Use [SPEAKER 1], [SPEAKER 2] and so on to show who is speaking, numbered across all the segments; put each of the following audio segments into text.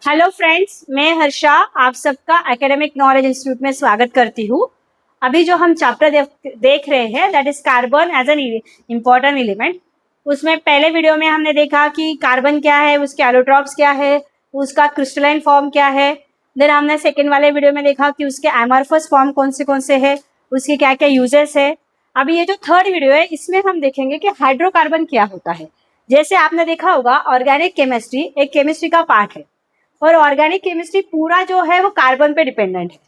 [SPEAKER 1] Hello friends, मैं हर्षा आप सबका एकेडमिक नॉलेज इंस्टीट्यूट में स्वागत करती हूँ। अभी जो हम चैप्टर देख रहे हैं that is carbon as an important element. उसमें पहले वीडियो में हमने देखा कि कार्बन क्या है, उसके एलोट्रॉप्स क्या है, उसका क्रिस्टलाइन फॉर्म क्या है। देन हमने सेकेंड वाले वीडियो में देखा कि उसके एमॉर्फस फॉर्म कौन से है, उसके क्या क्या यूजेस है। अभी ये जो थर्ड वीडियो है इसमें हम देखेंगे कि हाइड्रोकार्बन क्या होता है। जैसे आपने देखा होगा ऑर्गेनिक केमिस्ट्री एक केमिस्ट्री का पार्ट है और ऑर्गेनिक केमिस्ट्री पूरा जो है वो कार्बन पे डिपेंडेंट है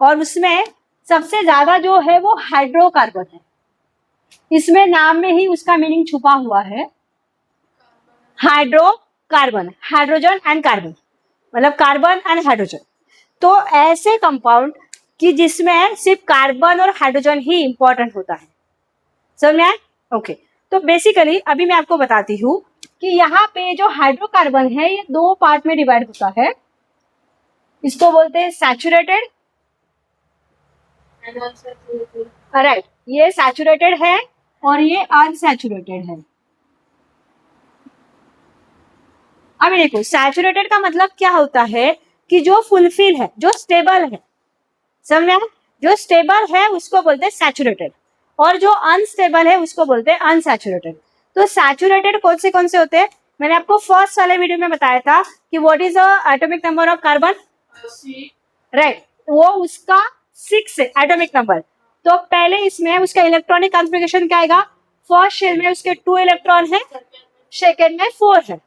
[SPEAKER 1] और उसमें सबसे ज्यादा जो है वो हाइड्रोकार्बन है। इसमें नाम में ही उसका मीनिंग छुपा हुआ है, हाइड्रोकार्बन, हाइड्रोजन एंड कार्बन, मतलब कार्बन एंड हाइड्रोजन। तो ऐसे कंपाउंड कि जिसमें सिर्फ कार्बन और हाइड्रोजन ही इंपॉर्टेंट होता है, समझ में आए? ओके, तो बेसिकली अभी मैं आपको बताती हूँ कि यहाँ पे जो हाइड्रोकार्बन है ये दो पार्ट में डिवाइड होता है। इसको बोलते हैं सैचुरेटेड, राइट, ये सैचुरेटेड है और ये अनसैचुरेटेड है। अभी देखो सैचुरेटेड का मतलब क्या होता है कि जो फुलफिल है, जो स्टेबल है, समझ में? जो स्टेबल है उसको बोलते हैं सैचुरेटेड और जो अनस्टेबल है उसको बोलते हैं अनसैचुरेटेड। तो सैचुरेटेड कौन से होते हैं? मैंने आपको फर्स्ट वाले वीडियो में बताया था कि what is the atomic number of carbon, right, वो उसका 6 है एटॉमिक नंबर। तो पहले इसमें उसका इलेक्ट्रॉनिक कॉन्फ़िगरेशन क्या आएगा? फर्स्ट शेल में उसके 2 इलेक्ट्रॉन है, सेकेंड में 4 है,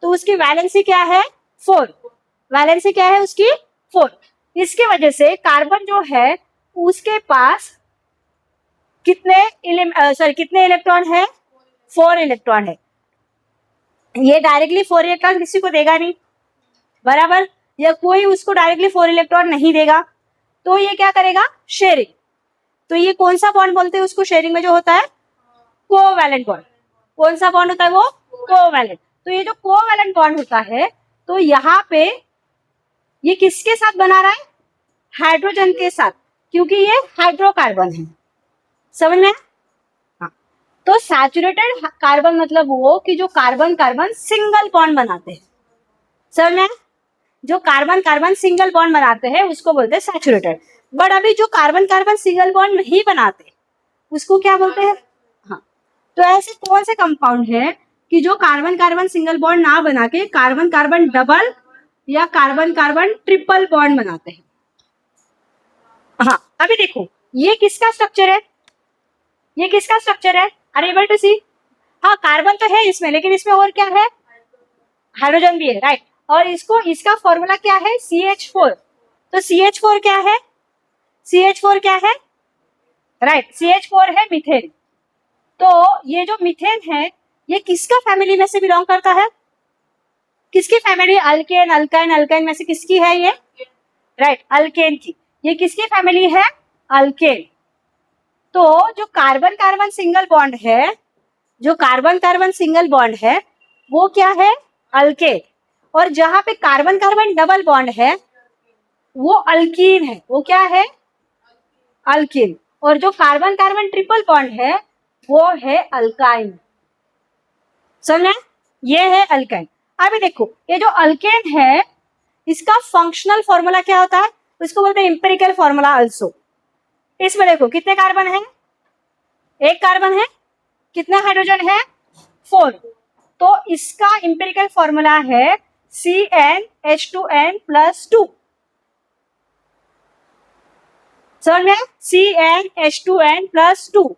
[SPEAKER 1] तो उसकी वैलेंसी क्या है? 4। वैलेंसी क्या है उसकी? 4। इसकी वजह से कार्बन जो है उसके पास कितने इलेक्ट्रॉन है? 4 इलेक्ट्रॉन है। ये डायरेक्टली 4 इलेक्ट्रॉन किसी को देगा नहीं, बराबर, या कोई उसको डायरेक्टली 4 इलेक्ट्रॉन नहीं देगा, तो ये क्या करेगा? शेयरिंग। तो ये कौन सा बॉन्ड बोलते हैं उसको शेयरिंग में जो होता है? Covalent bond. कौन सा बॉन्ड होता है वो? कोवैलेंट। तो ये जो कोवैलेंट बॉन्ड होता है तो यहाँ पे ये किसके साथ बना रहा है? हाइड्रोजन के साथ, क्योंकि ये हाइड्रोकार्बन है, समझ में? हाँ, तो सैचुरेटेड कार्बन मतलब वो कि जो कार्बन कार्बन सिंगल बॉन्ड बनाते हैं, समझ में? जो कार्बन कार्बन सिंगल बॉन्ड बनाते हैं उसको बोलते हैं सैचुरेटेड। बट अभी जो कार्बन कार्बन सिंगल बॉन्ड नहीं बनाते उसको क्या बोलते हैं? हाँ, तो ऐसे कौन से कंपाउंड है कि जो कार्बन कार्बन सिंगल बॉन्ड ना बना के कार्बन कार्बन डबल या कार्बन कार्बन ट्रिपल बॉन्ड बनाते हैं? हाँ, अभी देखो ये किसका स्ट्रक्चर है? ये किसका स्ट्रक्चर है? आर एबल टू सी? हाँ, कार्बन तो है इसमें, लेकिन इसमें और क्या है? हाइड्रोजन भी है, राइट। और इसका फॉर्मूला क्या है? CH4। तो CH4 क्या है? CH4 क्या है? राइट, CH4 है मीथेन। तो ये जो मीथेन है ये किसका फैमिली में से बिलोंग करता है? किसकी फैमिली? अल्केन, अल्काइन, अल्काइन में से किसकी है ये? राइट, अल्केन की। ये किसकी फैमिली है? अल्केन। तो जो कार्बन कार्बन सिंगल बॉन्ड है, जो कार्बन कार्बन सिंगल बॉन्ड है वो क्या है? अल्केन। और जहां पे कार्बन कार्बन डबल बॉन्ड है वो अल्कीन है। वो क्या है? अल्कीन। और जो कार्बन कार्बन ट्रिपल बॉन्ड है वो है अल्काइन, समझे? ये है अल्काइन। अभी देखो ये जो अल्केन है इसका फंक्शनल फॉर्मूला क्या होता है? इसको बोलते हैं इंपेरिकल फॉर्मूला आल्सो। इसमें देखो कितने कार्बन है? एक कार्बन है। कितने हाइड्रोजन है? 4। तो इसका इंपेरिकल फॉर्मूला है CnH2n+2, समझ में? CnH2n+2।